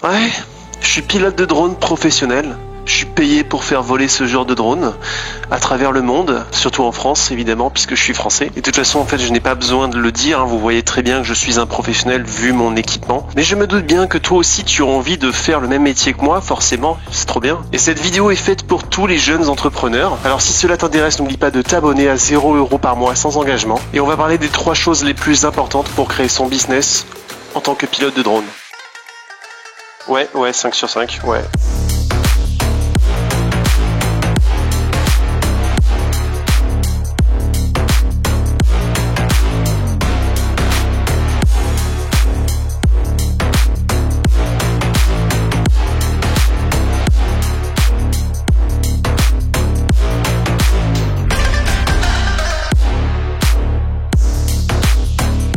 Ouais, je suis pilote de drone professionnel. Je suis payé pour faire voler ce genre de drone à travers le monde, surtout en France évidemment, puisque je suis français. Et de toute façon, en fait, je n'ai pas besoin de le dire, hein, vous voyez très bien que je suis un professionnel vu mon équipement. Mais je me doute bien que toi aussi tu as envie de faire le même métier que moi, forcément, c'est trop bien. Et cette vidéo est faite pour tous les jeunes entrepreneurs. Alors si cela t'intéresse, n'oublie pas de t'abonner à 0 € par mois sans engagement. Et on va parler des 3 choses les plus importantes pour créer son business en tant que pilote de drone. Ouais, 5 sur 5, ouais.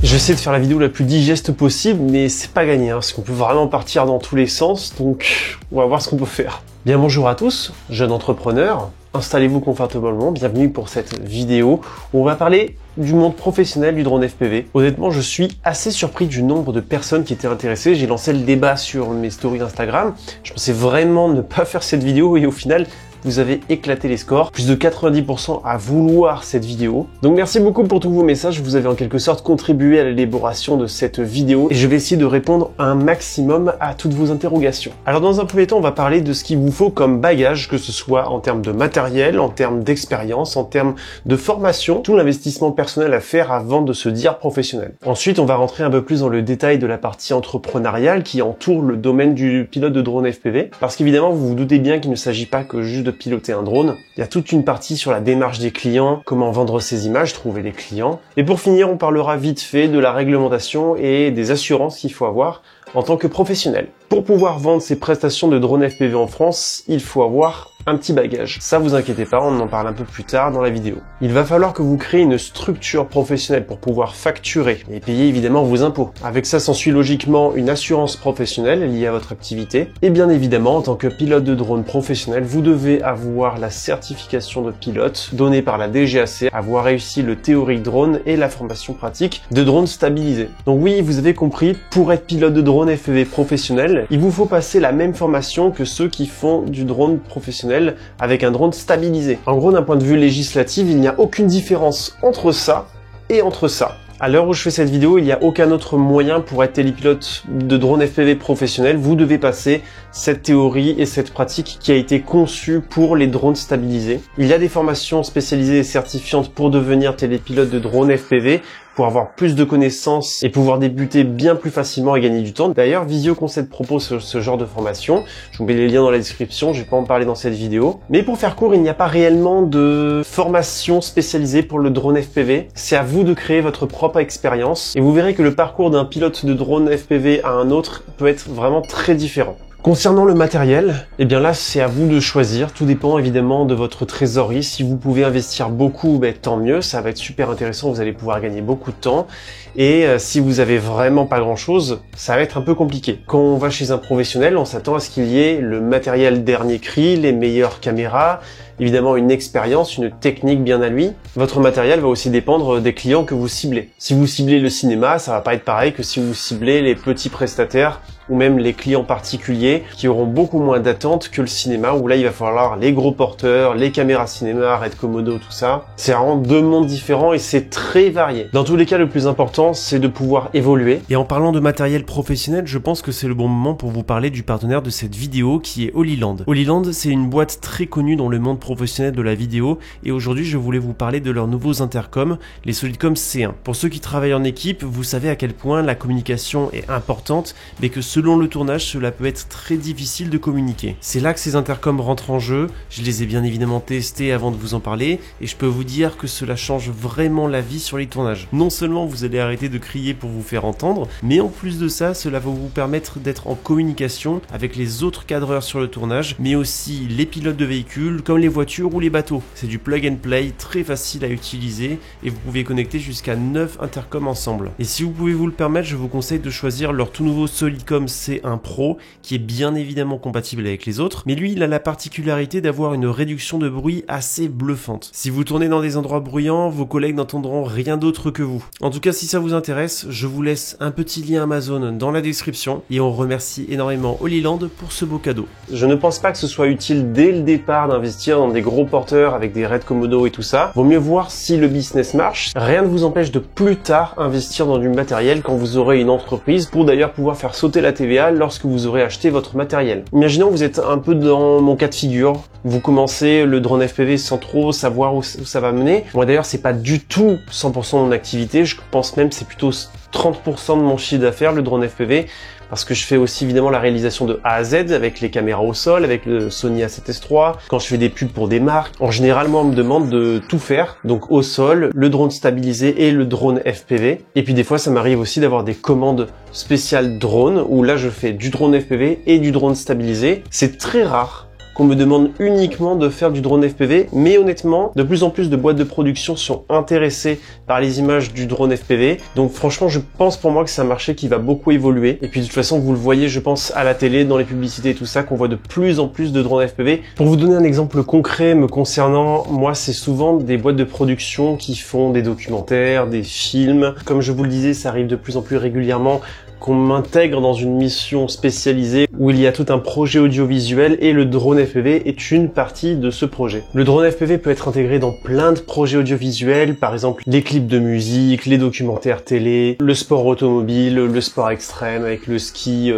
J'essaie de faire la vidéo la plus digeste possible, mais c'est pas gagné, hein, parce qu'on peut vraiment partir dans tous les sens, donc on va voir ce qu'on peut faire. Bien bonjour à tous, jeunes entrepreneurs, installez-vous confortablement, bienvenue pour cette vidéo où on va parler du monde professionnel du drone FPV. Honnêtement, je suis assez surpris du nombre de personnes qui étaient intéressées. J'ai lancé le débat sur mes stories Instagram. Je pensais vraiment ne pas faire cette vidéo et au final, vous avez éclaté les scores. Plus de 90% à vouloir cette vidéo. Donc merci beaucoup pour tous vos messages. Vous avez en quelque sorte contribué à l'élaboration de cette vidéo et je vais essayer de répondre un maximum à toutes vos interrogations. Alors dans un premier temps, on va parler de ce qu'il vous faut comme bagage, que ce soit en termes de matériel, en termes d'expérience, en termes de formation, tout l'investissement personnel à faire avant de se dire professionnel. Ensuite, on va rentrer un peu plus dans le détail de la partie entrepreneuriale qui entoure le domaine du pilote de drone FPV. Parce qu'évidemment, vous vous doutez bien qu'il ne s'agit pas que juste de piloter un drone. Il y a toute une partie sur la démarche des clients, comment vendre ses images, trouver les clients. Et pour finir, on parlera vite fait de la réglementation et des assurances qu'il faut avoir en tant que professionnel. Pour pouvoir vendre ses prestations de drone FPV en France, il faut avoir un petit bagage. Ça, vous inquiétez pas, on en parle un peu plus tard dans la vidéo. Il va falloir que vous créez une structure professionnelle pour pouvoir facturer et payer évidemment vos impôts. Avec ça s'ensuit logiquement une assurance professionnelle liée à votre activité. Et bien évidemment, en tant que pilote de drone professionnel, vous devez avoir la certification de pilote donnée par la DGAC, avoir réussi le théorique drone et la formation pratique de drone stabilisé. Donc oui, vous avez compris, pour être pilote de drone FPV professionnel, il vous faut passer la même formation que ceux qui font du drone professionnel avec un drone stabilisé. En gros, d'un point de vue législatif, il n'y a aucune différence entre ça et entre ça. À l'heure où je fais cette vidéo, il n'y a aucun autre moyen pour être télépilote de drone FPV professionnel. Vous devez passer cette théorie et cette pratique qui a été conçue pour les drones stabilisés. Il y a des formations spécialisées et certifiantes pour devenir télépilote de drone FPV, pour avoir plus de connaissances et pouvoir débuter bien plus facilement et gagner du temps. D'ailleurs, Visio Concept propose ce genre de formation. Je vous mets les liens dans la description, je vais pas en parler dans cette vidéo. Mais pour faire court, il n'y a pas réellement de formation spécialisée pour le drone FPV. C'est à vous de créer votre propre expérience et vous verrez que le parcours d'un pilote de drone FPV à un autre peut être vraiment très différent. Concernant le matériel, eh bien là c'est à vous de choisir, tout dépend évidemment de votre trésorerie. Si vous pouvez investir beaucoup, tant mieux, ça va être super intéressant, vous allez pouvoir gagner beaucoup de temps. Et si vous avez vraiment pas grand chose, ça va être un peu compliqué. Quand on va chez un professionnel, on s'attend à ce qu'il y ait le matériel dernier cri, les meilleures caméras, évidemment une expérience, une technique bien à lui. Votre matériel va aussi dépendre des clients que vous ciblez. Si vous ciblez le cinéma, ça va pas être pareil que si vous ciblez les petits prestataires ou même les clients particuliers qui auront beaucoup moins d'attentes que le cinéma où là il va falloir les gros porteurs, les caméras cinéma, Red Komodo, tout ça. C'est vraiment deux mondes différents et c'est très varié. Dans tous les cas, le plus important, c'est de pouvoir évoluer. Et en parlant de matériel professionnel, je pense que c'est le bon moment pour vous parler du partenaire de cette vidéo qui est Holyland. Holyland, c'est une boîte très connue dans le monde professionnel de la vidéo et aujourd'hui, je voulais vous parler de leurs nouveaux intercoms, les Solidcom C1. Pour ceux qui travaillent en équipe, vous savez à quel point la communication est importante, mais que selon le tournage, cela peut être très difficile de communiquer. C'est là que ces intercoms rentrent en jeu. Je les ai bien évidemment testés avant de vous en parler et je peux vous dire que cela change vraiment la vie sur les tournages. Non seulement vous allez arrêter de crier pour vous faire entendre, mais en plus de ça, cela va vous permettre d'être en communication avec les autres cadreurs sur le tournage, mais aussi les pilotes de véhicules, comme les voitures ou les bateaux. C'est du plug and play, très facile à utiliser et vous pouvez connecter jusqu'à 9 intercoms ensemble. Et si vous pouvez vous le permettre, je vous conseille de choisir leur tout nouveau Solidcom comme c'est un Pro qui est bien évidemment compatible avec les autres, mais lui il a la particularité d'avoir une réduction de bruit assez bluffante. Si vous tournez dans des endroits bruyants, vos collègues n'entendront rien d'autre que vous. En tout cas, si ça vous intéresse, je vous laisse un petit lien Amazon dans la description et on remercie énormément Holyland pour ce beau cadeau. Je ne pense pas que ce soit utile dès le départ d'investir dans des gros porteurs avec des RAID Komodo et tout ça. Vaut mieux voir si le business marche. Rien ne vous empêche de plus tard investir dans du matériel quand vous aurez une entreprise pour d'ailleurs pouvoir faire sauter la TVA lorsque vous aurez acheté votre matériel. Imaginons que vous êtes un peu dans mon cas de figure. Vous commencez le drone FPV sans trop savoir où ça va mener. Moi d'ailleurs, c'est pas du tout 100% de mon activité. Je pense même que c'est plutôt 30% de mon chiffre d'affaires, le drone FPV. Parce que je fais aussi évidemment la réalisation de A à Z avec les caméras au sol, avec le Sony A7S III, quand je fais des pubs pour des marques. En général, moi, on me demande de tout faire. Donc au sol, le drone stabilisé et le drone FPV. Et puis des fois, ça m'arrive aussi d'avoir des commandes spéciales drone où là, je fais du drone FPV et du drone stabilisé. C'est très rare qu'on me demande uniquement de faire du drone FPV, mais honnêtement, de plus en plus de boîtes de production sont intéressées par les images du drone FPV. Donc franchement, je pense pour moi que c'est un marché qui va beaucoup évoluer. Et puis de toute façon, vous le voyez, je pense, à la télé, dans les publicités et tout ça, qu'on voit de plus en plus de drones FPV. Pour vous donner un exemple concret me concernant, moi, c'est souvent des boîtes de production qui font des documentaires, des films. Comme je vous le disais, ça arrive de plus en plus régulièrement qu'on m'intègre dans une mission spécialisée où il y a tout un projet audiovisuel et le drone FPV est une partie de ce projet. Le drone FPV peut être intégré dans plein de projets audiovisuels, par exemple les clips de musique, les documentaires télé, le sport automobile, le sport extrême avec le ski,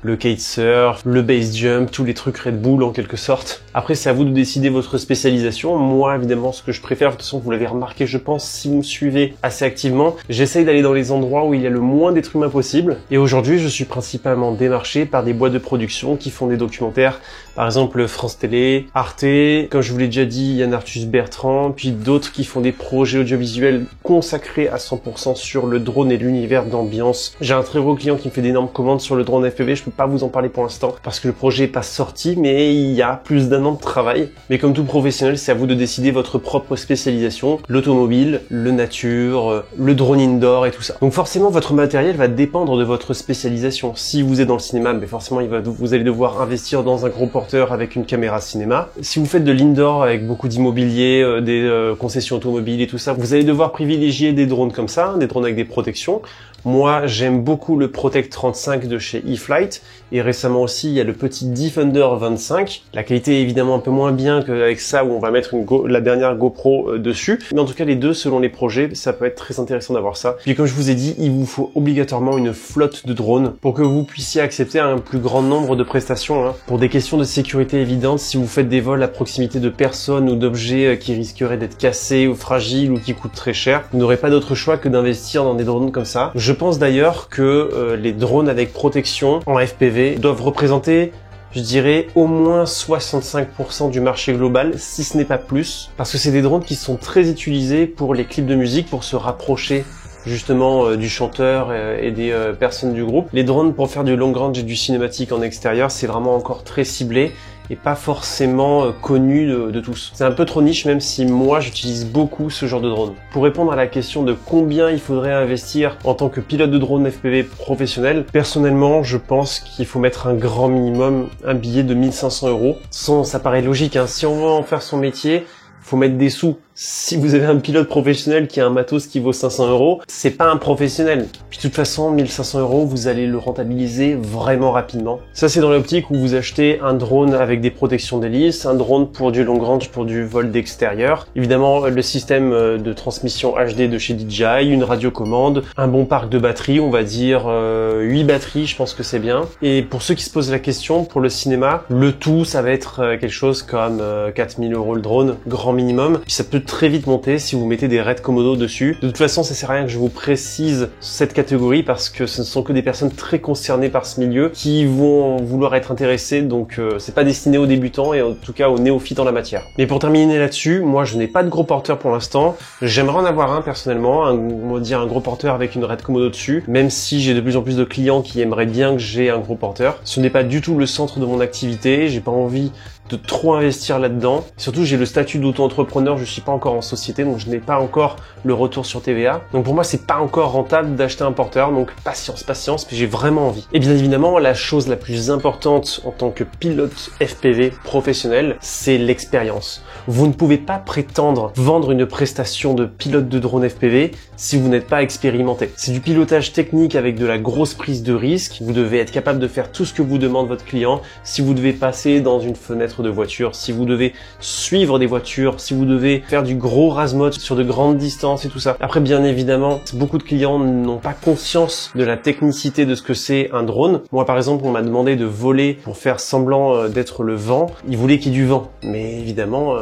le kitesurf, le base jump, tous les trucs Red Bull en quelque sorte. Après, c'est à vous de décider votre spécialisation. Moi, évidemment, ce que je préfère, de toute façon, vous l'avez remarqué, je pense, si vous me suivez assez activement, j'essaye d'aller dans les endroits où il y a le moins d'êtres humains possible. Et aujourd'hui, je suis principalement démarché par des boîtes de production qui font des documentaires, par exemple France Télé, Arte, comme je vous l'ai déjà dit, Yann Arthus Bertrand, puis d'autres qui font des projets audiovisuels consacrés à 100% sur le drone et l'univers d'ambiance. J'ai un très gros client qui me fait d'énormes commandes sur le drone FPV, je peux pas vous en parler pour l'instant parce que le projet est pas sorti, mais il y a plus d'1 an de travail. Mais comme tout professionnel, c'est à vous de décider votre propre spécialisation, l'automobile, le nature, le drone indoor et tout ça. Donc forcément, votre matériel va dépendre de votre spécialisation. Si vous êtes dans le cinéma, mais forcément, vous allez devoir investir dans un gros porteur avec une caméra cinéma. Si vous faites de l'indoor avec beaucoup d'immobilier, des concessions automobiles et tout ça, vous allez devoir privilégier des drones comme ça, des drones avec des protections. Moi, j'aime beaucoup le Protect 35 de chez eFlight et récemment aussi, il y a le petit Defender 25. La qualité est évidemment un peu moins bien qu'avec ça où on va mettre la dernière GoPro dessus. Mais en tout cas, les deux, selon les projets, ça peut être très intéressant d'avoir ça. Puis comme je vous ai dit, il vous faut obligatoirement une flotte de drones pour que vous puissiez accepter un plus grand nombre de prestations. Pour des questions de sécurité évidentes, si vous faites des vols à proximité de personnes ou d'objets qui risqueraient d'être cassés ou fragiles ou qui coûtent très cher, vous n'aurez pas d'autre choix que d'investir dans des drones comme ça. Je pense d'ailleurs que les drones avec protection en FPV doivent représenter, je dirais, au moins 65% du marché global, si ce n'est pas plus, parce que c'est des drones qui sont très utilisés pour les clips de musique, pour se rapprocher justement du chanteur et des personnes du groupe. Les drones pour faire du long range et du cinématique en extérieur, c'est vraiment encore très ciblé et pas forcément connu de tous. C'est un peu trop niche, même si moi j'utilise beaucoup ce genre de drone. Pour répondre à la question de combien il faudrait investir en tant que pilote de drone FPV professionnel, personnellement je pense qu'il faut mettre un grand minimum, un billet de 1500 €. Ça paraît logique, hein. Si on veut en faire son métier, faut mettre des sous. Si vous avez un pilote professionnel qui a un matos qui vaut 500 €, c'est pas un professionnel. Puis de toute façon, 1500 €, vous allez le rentabiliser vraiment rapidement. Ça, c'est dans l'optique où vous achetez un drone avec des protections d'hélice, un drone pour du long range, pour du vol d'extérieur. Évidemment, le système de transmission HD de chez DJI, une radiocommande, un bon parc de batteries, on va dire 8 batteries, je pense que c'est bien. Et pour ceux qui se posent la question, pour le cinéma, le tout, ça va être quelque chose comme 4000 € le drone, grand minimum. Puis ça peut très vite monter si vous mettez des RAID Komodo dessus. De toute façon, ça sert à rien que je vous précise cette catégorie parce que ce ne sont que des personnes très concernées par ce milieu qui vont vouloir être intéressées, donc c'est pas destiné aux débutants et en tout cas aux néophytes en la matière. Mais pour terminer là-dessus, moi je n'ai pas de gros porteur pour l'instant. J'aimerais en avoir un personnellement, on va dire un gros porteur avec une RAID Komodo dessus, même si j'ai de plus en plus de clients qui aimeraient bien que j'ai un gros porteur. Ce n'est pas du tout le centre de mon activité, j'ai pas envie de trop investir là-dedans. Surtout, j'ai le statut auto-entrepreneur, je suis pas encore en société, donc je n'ai pas encore le retour sur TVA. Donc pour moi, c'est pas encore rentable d'acheter un porteur, donc patience, puis j'ai vraiment envie. Et bien évidemment, la chose la plus importante en tant que pilote FPV professionnel, c'est l'expérience. Vous ne pouvez pas prétendre vendre une prestation de pilote de drone FPV si vous n'êtes pas expérimenté. C'est du pilotage technique avec de la grosse prise de risque. Vous devez être capable de faire tout ce que vous demande votre client. Si vous devez passer dans une fenêtre de voiture, si vous devez suivre des voitures, si vous devez faire du gros RASMOT sur de grandes distances et tout ça. Après, bien évidemment, beaucoup de clients n'ont pas conscience de la technicité de ce que c'est un drone. Moi, par exemple, on m'a demandé de voler pour faire semblant d'être le vent. Ils voulaient qu'il y ait du vent. Mais évidemment,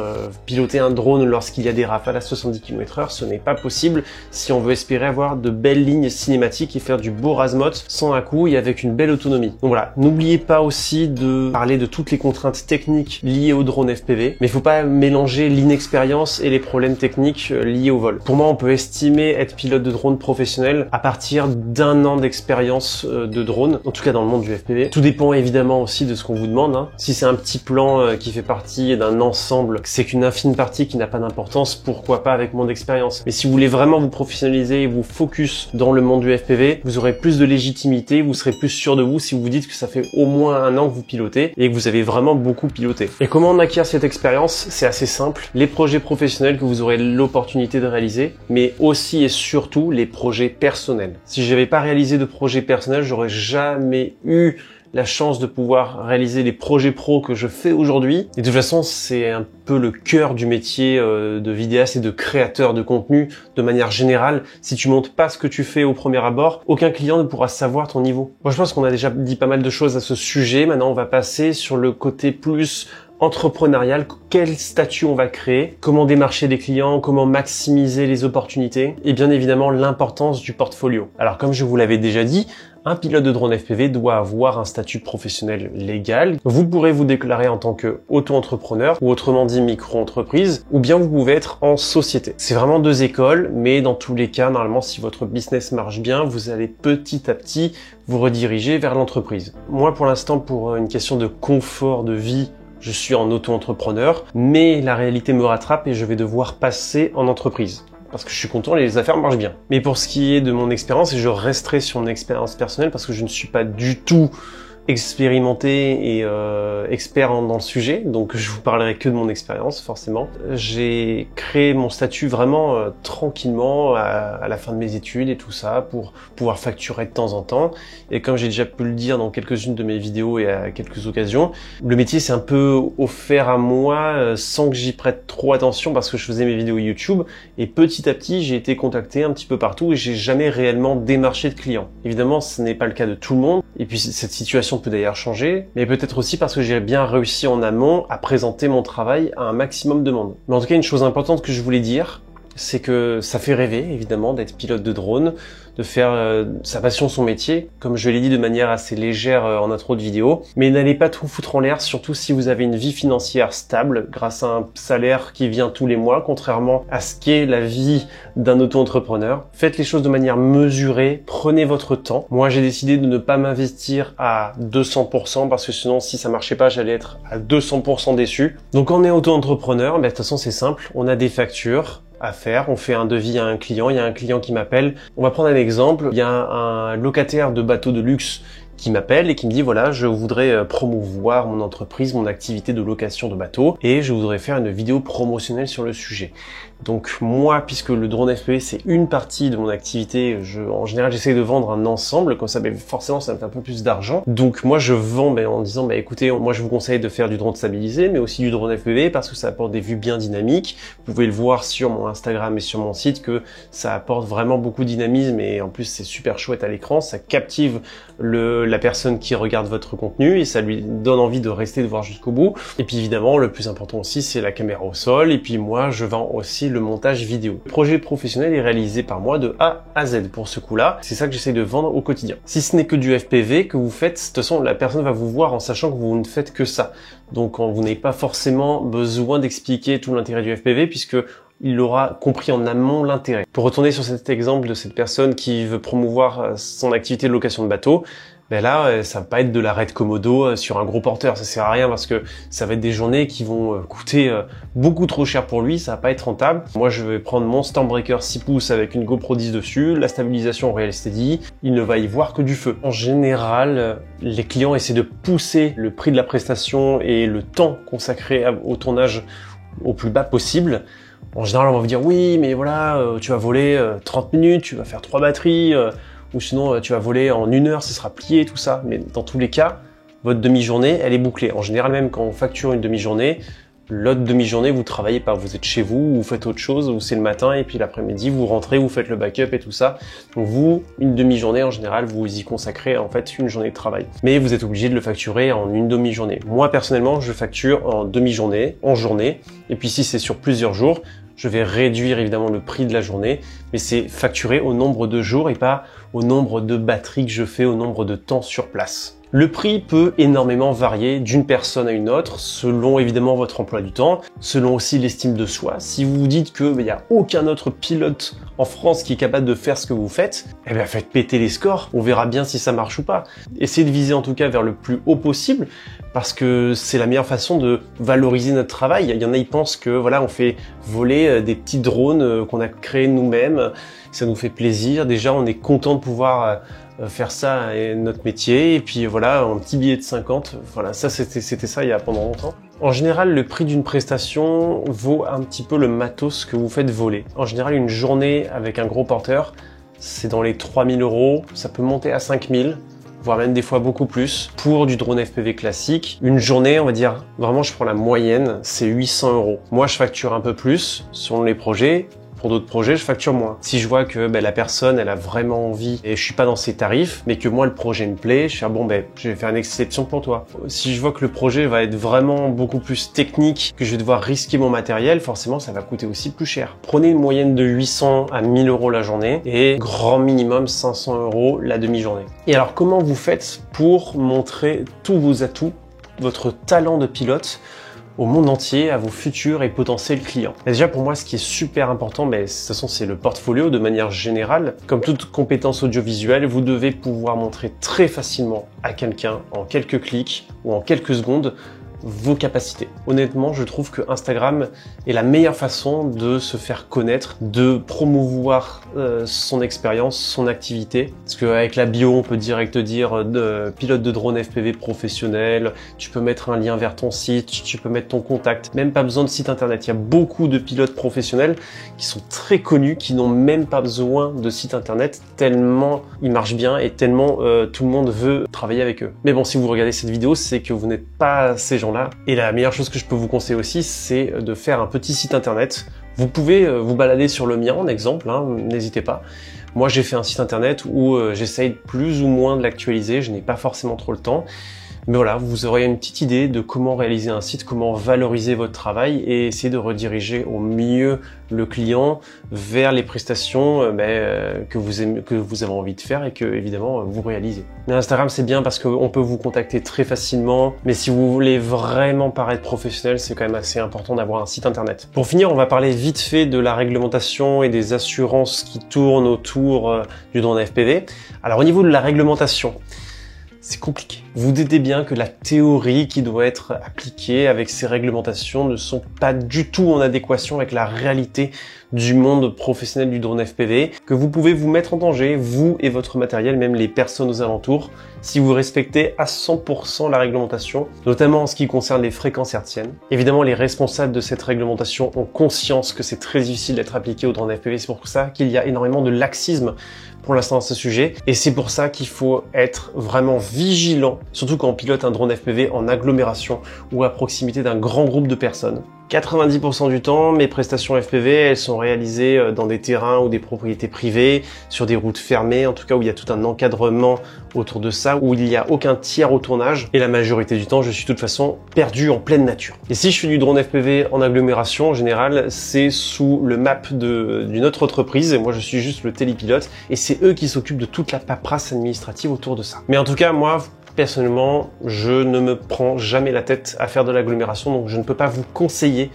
piloter un drone lorsqu'il y a des rafales à 70 km/h, ce n'est pas possible si on veut espérer avoir de belles lignes cinématiques et faire du beau RASMOT sans à-coups et avec une belle autonomie. Donc voilà, n'oubliez pas aussi de parler de toutes les contraintes techniques liées au drone FPV, mais il faut pas mélanger l'inexpérience et les problèmes techniques liés au vol. Pour moi, on peut estimer être pilote de drone professionnel à partir d'1 an d'expérience de drone, en tout cas dans le monde du FPV. Tout dépend évidemment aussi de ce qu'on vous demande, hein. Si c'est un petit plan qui fait partie d'un ensemble, c'est qu'une infime partie qui n'a pas d'importance, pourquoi pas avec moins d'expérience. Mais si vous voulez vraiment vous professionnaliser et vous focus dans le monde du FPV, vous aurez plus de légitimité, vous serez plus sûr de vous si vous vous dites que ça fait au moins 1 an que vous pilotez et que vous avez vraiment beaucoup piloté. Et comment on acquiert cette expérience? C'est assez simple. Les projets professionnels que vous aurez l'opportunité de réaliser, mais aussi et surtout les projets personnels. Si j'avais pas réalisé de projets personnels, j'aurais jamais eu la chance de pouvoir réaliser les projets pro que je fais aujourd'hui. Et de toute façon, c'est un peu le cœur du métier de vidéaste et de créateur de contenu de manière générale. Si tu montres pas ce que tu fais au premier abord, aucun client ne pourra savoir ton niveau. Moi, je pense qu'on a déjà dit pas mal de choses à ce sujet. Maintenant, on va passer sur le côté plus entrepreneurial, quel statut on va créer, comment démarcher des clients, comment maximiser les opportunités et bien évidemment l'importance du portfolio. Alors comme je vous l'avais déjà dit, un pilote de drone FPV doit avoir un statut professionnel légal. Vous pourrez vous déclarer en tant que auto-entrepreneur ou autrement dit micro-entreprise ou bien vous pouvez être en société. C'est vraiment 2 écoles, mais dans tous les cas, normalement, si votre business marche bien, vous allez petit à petit vous rediriger vers l'entreprise. Moi, pour l'instant, pour une question de confort de vie, je suis en auto-entrepreneur, mais la réalité me rattrape et je vais devoir passer en entreprise. Parce que je suis content, les affaires marchent bien. Mais pour ce qui est de mon expérience, et je resterai sur mon expérience personnelle parce que je ne suis pas du tout expérimenté et expert dans le sujet, donc je vous parlerai que de mon expérience forcément. J'ai créé mon statut vraiment tranquillement à la fin de mes études et tout ça pour pouvoir facturer de temps en temps. Et comme j'ai déjà pu le dire dans quelques-unes de mes vidéos et à quelques occasions, le métier s'est un peu offert à moi sans que j'y prête trop attention parce que je faisais mes vidéos YouTube et petit à petit j'ai été contacté un petit peu partout et j'ai jamais réellement démarché de clients. Évidemment, ce n'est pas le cas de tout le monde et puis cette situation peut d'ailleurs changer, mais peut-être aussi parce que j'ai bien réussi en amont à présenter mon travail à un maximum de monde. Mais en tout cas, une chose importante que je voulais dire, c'est que ça fait rêver, évidemment, d'être pilote de drone, de faire sa passion son métier, comme je l'ai dit de manière assez légère en intro de vidéo. Mais n'allez pas tout foutre en l'air, surtout si vous avez une vie financière stable, grâce à un salaire qui vient tous les mois, contrairement à ce qu'est la vie d'un auto-entrepreneur. Faites les choses de manière mesurée, prenez votre temps. Moi, j'ai décidé de ne pas m'investir à 200%, parce que sinon, si ça marchait pas, j'allais être à 200% déçu. Donc, quand on est auto-entrepreneur, de toute façon, c'est simple, on a des factures à faire, on fait un devis à un client, il y a un client qui m'appelle. On va prendre un exemple, il y a un locataire de bateau de luxe qui m'appelle et qui me dit voilà, je voudrais promouvoir mon entreprise, mon activité de location de bateau et je voudrais faire une vidéo promotionnelle sur le sujet. Donc moi, puisque le drone FPV c'est une partie de mon activité, en général j'essaie de vendre un ensemble, comme ça forcément ça me fait un peu plus d'argent. Donc moi je vends en disant écoutez, moi je vous conseille de faire du drone stabilisé mais aussi du drone FPV parce que ça apporte des vues bien dynamiques. Vous pouvez le voir sur mon Instagram et sur mon site que ça apporte vraiment beaucoup de dynamisme et en plus c'est super chouette à l'écran, ça captive la personne qui regarde votre contenu et ça lui donne envie de rester de voir jusqu'au bout. Et puis évidemment le plus important aussi c'est la caméra au sol et puis moi je vends aussi le montage vidéo. Le projet professionnel est réalisé par moi de A à Z pour ce coup-là. C'est ça que j'essaie de vendre au quotidien. Si ce n'est que du FPV que vous faites, de toute façon la personne va vous voir en sachant que vous ne faites que ça. Donc vous n'avez pas forcément besoin d'expliquer tout l'intérêt du FPV puisque il aura compris en amont l'intérêt. Pour retourner sur cet exemple de cette personne qui veut promouvoir son activité de location de bateau, Ben là, ça va pas être de l'arrêt de Komodo sur un gros porteur, ça sert à rien parce que ça va être des journées qui vont coûter beaucoup trop cher pour lui, ça va pas être rentable. Moi, je vais prendre mon Stormbreaker 6 pouces avec une GoPro 10 dessus, la stabilisation Real Steady, il ne va y voir que du feu. En général, les clients essaient de pousser le prix de la prestation et le temps consacré au tournage au plus bas possible. En général, on va vous dire oui, mais voilà, tu vas voler 30 minutes, tu vas faire 3 batteries, ou sinon tu vas voler en 1 heure, ça sera plié, tout ça. Mais dans tous les cas, votre demi-journée, elle est bouclée. En général, même quand on facture une demi-journée, l'autre demi-journée, vous travaillez pas, vous êtes chez vous, vous faites autre chose, ou c'est le matin, et puis l'après-midi, vous rentrez, vous faites le backup et tout ça. Donc vous, une demi-journée, en général, vous y consacrez en fait une journée de travail. Mais vous êtes obligé de le facturer en une demi-journée. Moi, personnellement, je facture en demi-journée, en journée, et puis si c'est sur plusieurs jours, je vais réduire évidemment le prix de la journée, mais c'est facturé au nombre de jours et pas au nombre de batteries que je fais, au nombre de temps sur place. Le prix peut énormément varier d'une personne à une autre, selon évidemment votre emploi du temps, selon aussi l'estime de soi. Si vous vous dites que y a aucun autre pilote en France qui est capable de faire ce que vous faites, eh bien faites péter les scores, on verra bien si ça marche ou pas. Essayez de viser en tout cas vers le plus haut possible, parce que c'est la meilleure façon de valoriser notre travail. Il y en a, ils pensent que voilà, on fait voler des petits drones qu'on a créés nous-mêmes, ça nous fait plaisir. Déjà, on est content de pouvoir faire ça et notre métier, et puis voilà, un petit billet de 50, voilà, ça c'était ça il y a pendant longtemps. En général, le prix d'une prestation vaut un petit peu le matos que vous faites voler. En général, une journée avec un gros porteur, c'est dans les 3000 €, ça peut monter à 5000, voire même des fois beaucoup plus. Pour du drone FPV classique, une journée, on va dire, vraiment je prends la moyenne, c'est 800 €. Moi, je facture un peu plus selon les projets. Pour d'autres projets, je facture moins. Si je vois que la personne, elle a vraiment envie et je suis pas dans ses tarifs, mais que moi, le projet me plaît, je fais bon, je vais faire une exception pour toi. Si je vois que le projet va être vraiment beaucoup plus technique, que je vais devoir risquer mon matériel, forcément, ça va coûter aussi plus cher. Prenez une moyenne de 800 à 1000 € la journée et grand minimum 500 € la demi-journée. Et alors, comment vous faites pour montrer tous vos atouts, votre talent de pilote au monde entier, à vos futurs et potentiels clients? Et déjà pour moi, ce qui est super important, de toute façon c'est le portfolio de manière générale. Comme toute compétence audiovisuelle, vous devez pouvoir montrer très facilement à quelqu'un, en quelques clics ou en quelques secondes, vos capacités. Honnêtement, je trouve que Instagram est la meilleure façon de se faire connaître, de promouvoir son expérience, son activité. Parce qu'avec la bio, on peut direct dire pilote de drone FPV professionnel, tu peux mettre un lien vers ton site, tu peux mettre ton contact, même pas besoin de site internet. Il y a beaucoup de pilotes professionnels qui sont très connus, qui n'ont même pas besoin de site internet, tellement ils marchent bien et tellement tout le monde veut travailler avec eux. Mais bon, si vous regardez cette vidéo, c'est que vous n'êtes pas ces gens-là. Et la meilleure chose que je peux vous conseiller aussi, c'est de faire un petit site internet. Vous pouvez vous balader sur le mien en exemple, n'hésitez pas. Moi, j'ai fait un site internet où j'essaye plus ou moins de l'actualiser, je n'ai pas forcément trop le temps. Mais voilà, vous aurez une petite idée de comment réaliser un site, comment valoriser votre travail et essayer de rediriger au mieux le client vers les prestations que vous avez envie de faire et que évidemment vous réalisez. Mais Instagram, c'est bien parce qu'on peut vous contacter très facilement, mais si vous voulez vraiment paraître professionnel, c'est quand même assez important d'avoir un site internet. Pour finir, on va parler vite fait de la réglementation et des assurances qui tournent autour du drone FPV. Alors au niveau de la réglementation, c'est compliqué. Vous doutez bien que la théorie qui doit être appliquée avec ces réglementations ne sont pas du tout en adéquation avec la réalité du monde professionnel du drone FPV, que vous pouvez vous mettre en danger, vous et votre matériel, même les personnes aux alentours, si vous respectez à 100% la réglementation, notamment en ce qui concerne les fréquences hertziennes. Évidemment, les responsables de cette réglementation ont conscience que c'est très difficile d'être appliqué au drone FPV, c'est pour ça qu'il y a énormément de laxisme pour l'instant à ce sujet, et c'est pour ça qu'il faut être vraiment vigilant, surtout quand on pilote un drone FPV en agglomération ou à proximité d'un grand groupe de personnes. 90% du temps, mes prestations FPV, elles sont réalisées dans des terrains ou des propriétés privées, sur des routes fermées, en tout cas où il y a tout un encadrement autour de ça, où il n'y a aucun tiers au tournage, et la majorité du temps, je suis de toute façon perdu en pleine nature. Et si je fais du drone FPV en agglomération, en général, c'est sous le map d'une autre entreprise, et moi je suis juste le télépilote, et c'est eux qui s'occupent de toute la paperasse administrative autour de ça. Mais en tout cas, moi, personnellement, je ne me prends jamais la tête à faire de l'agglomération, donc je ne peux pas vous conseiller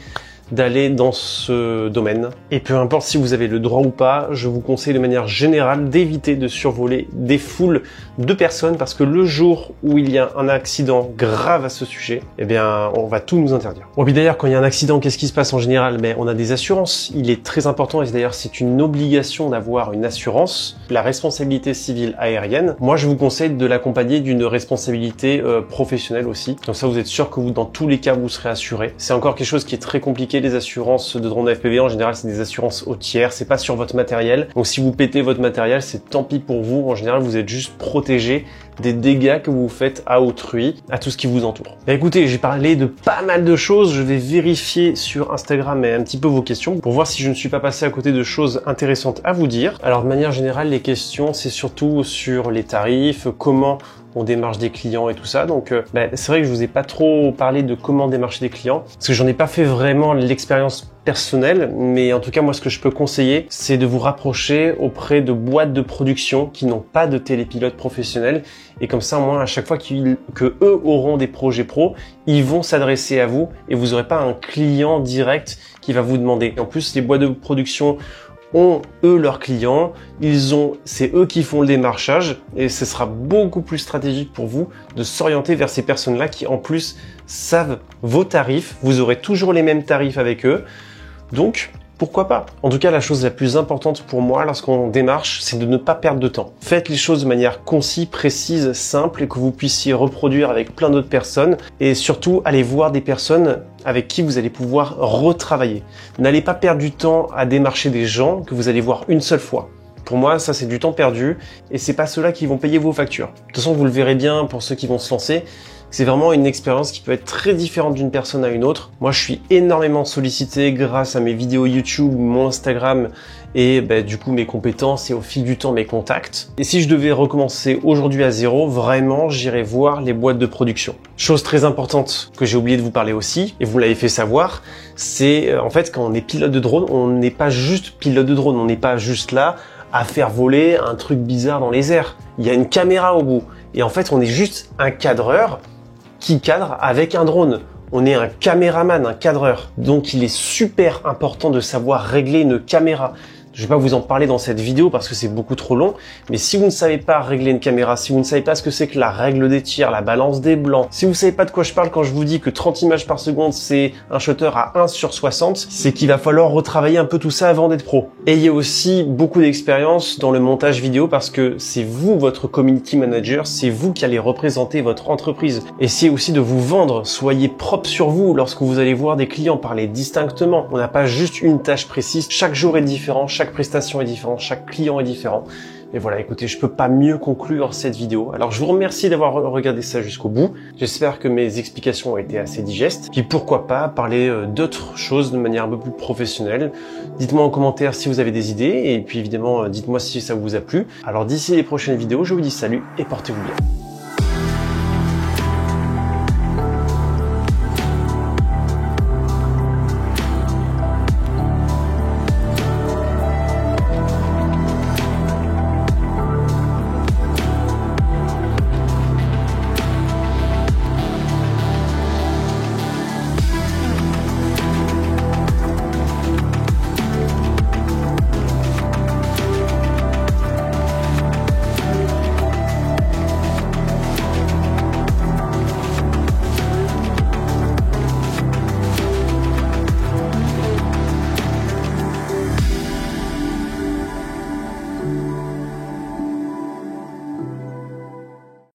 d'aller dans ce domaine. Et peu importe si vous avez le droit ou pas, je vous conseille de manière générale d'éviter de survoler des foules de personnes parce que le jour où il y a un accident grave à ce sujet, eh bien, on va tout nous interdire. Bon, puis d'ailleurs, quand il y a un accident, qu'est-ce qui se passe en général? Mais on a des assurances. Il est très important, et d'ailleurs, c'est une obligation d'avoir une assurance, la responsabilité civile aérienne. Moi, je vous conseille de l'accompagner d'une responsabilité professionnelle aussi. Donc ça, vous êtes sûr que vous, dans tous les cas, vous serez assuré. C'est encore quelque chose qui est très compliqué. Les assurances de drone FPV, en général, c'est des assurances au tiers. C'est pas sur votre matériel. Donc si vous pétez votre matériel, c'est tant pis pour vous. En général, vous êtes juste protégé des dégâts que vous faites à autrui, à tout ce qui vous entoure. Et écoutez, j'ai parlé de pas mal de choses. Je vais vérifier sur Instagram un petit peu vos questions pour voir si je ne suis pas passé à côté de choses intéressantes à vous dire. Alors de manière générale, les questions, c'est surtout sur les tarifs, comment on démarche des clients et tout ça. Donc c'est vrai que je vous ai pas trop parlé de comment démarcher des clients parce que j'en ai pas fait vraiment l'expérience personnelle, mais en tout cas moi ce que je peux conseiller, c'est de vous rapprocher auprès de boîtes de production qui n'ont pas de télépilote professionnel et comme ça moi à chaque fois que eux auront des projets pro, ils vont s'adresser à vous et vous aurez pas un client direct qui va vous demander. Et en plus les boîtes de production ont eux leurs clients, c'est eux qui font le démarchage et ce sera beaucoup plus stratégique pour vous de s'orienter vers ces personnes-là qui en plus savent vos tarifs. Vous aurez toujours les mêmes tarifs avec eux, donc pourquoi pas? En tout cas, la chose la plus importante pour moi lorsqu'on démarche, c'est de ne pas perdre de temps. Faites les choses de manière concise, précise, simple et que vous puissiez reproduire avec plein d'autres personnes et surtout allez voir des personnes avec qui vous allez pouvoir retravailler. N'allez pas perdre du temps à démarcher des gens que vous allez voir une seule fois. Pour moi, ça c'est du temps perdu et c'est pas ceux-là qui vont payer vos factures. De toute façon, vous le verrez bien pour ceux qui vont se lancer. C'est vraiment une expérience qui peut être très différente d'une personne à une autre. Moi, je suis énormément sollicité grâce à mes vidéos YouTube, mon Instagram et du coup mes compétences et au fil du temps mes contacts. Et si je devais recommencer aujourd'hui à zéro, vraiment, j'irais voir les boîtes de production. Chose très importante que j'ai oublié de vous parler aussi, et vous l'avez fait savoir, c'est en fait quand on est pilote de drone, on n'est pas juste pilote de drone, on n'est pas juste là à faire voler un truc bizarre dans les airs. Il y a une caméra au bout. Et en fait, on est juste un cadreur qui cadre avec un drone. On est un caméraman, un cadreur. Donc il est super important de savoir régler une caméra. Je vais pas vous en parler dans cette vidéo parce que c'est beaucoup trop long, mais si vous ne savez pas régler une caméra, si vous ne savez pas ce que c'est que la règle des tirs, la balance des blancs, si vous savez pas de quoi je parle quand je vous dis que 30 images par seconde c'est un shutter à 1/60, c'est qu'il va falloir retravailler un peu tout ça avant d'être pro. Ayez aussi beaucoup d'expérience dans le montage vidéo parce que c'est vous votre community manager, c'est vous qui allez représenter votre entreprise. Essayez aussi de vous vendre, soyez propre sur vous lorsque vous allez voir des clients, parlez distinctement. On n'a pas juste une tâche précise, chaque jour est différent, chaque prestation est différente, chaque client est différent. Et voilà, écoutez, je peux pas mieux conclure cette vidéo. Alors je vous remercie d'avoir regardé ça jusqu'au bout. J'espère que mes explications ont été assez digestes. Puis pourquoi pas parler d'autres choses de manière un peu plus professionnelle. Dites-moi en commentaire si vous avez des idées. Et puis évidemment, dites-moi si ça vous a plu. Alors d'ici les prochaines vidéos, je vous dis salut et portez-vous bien.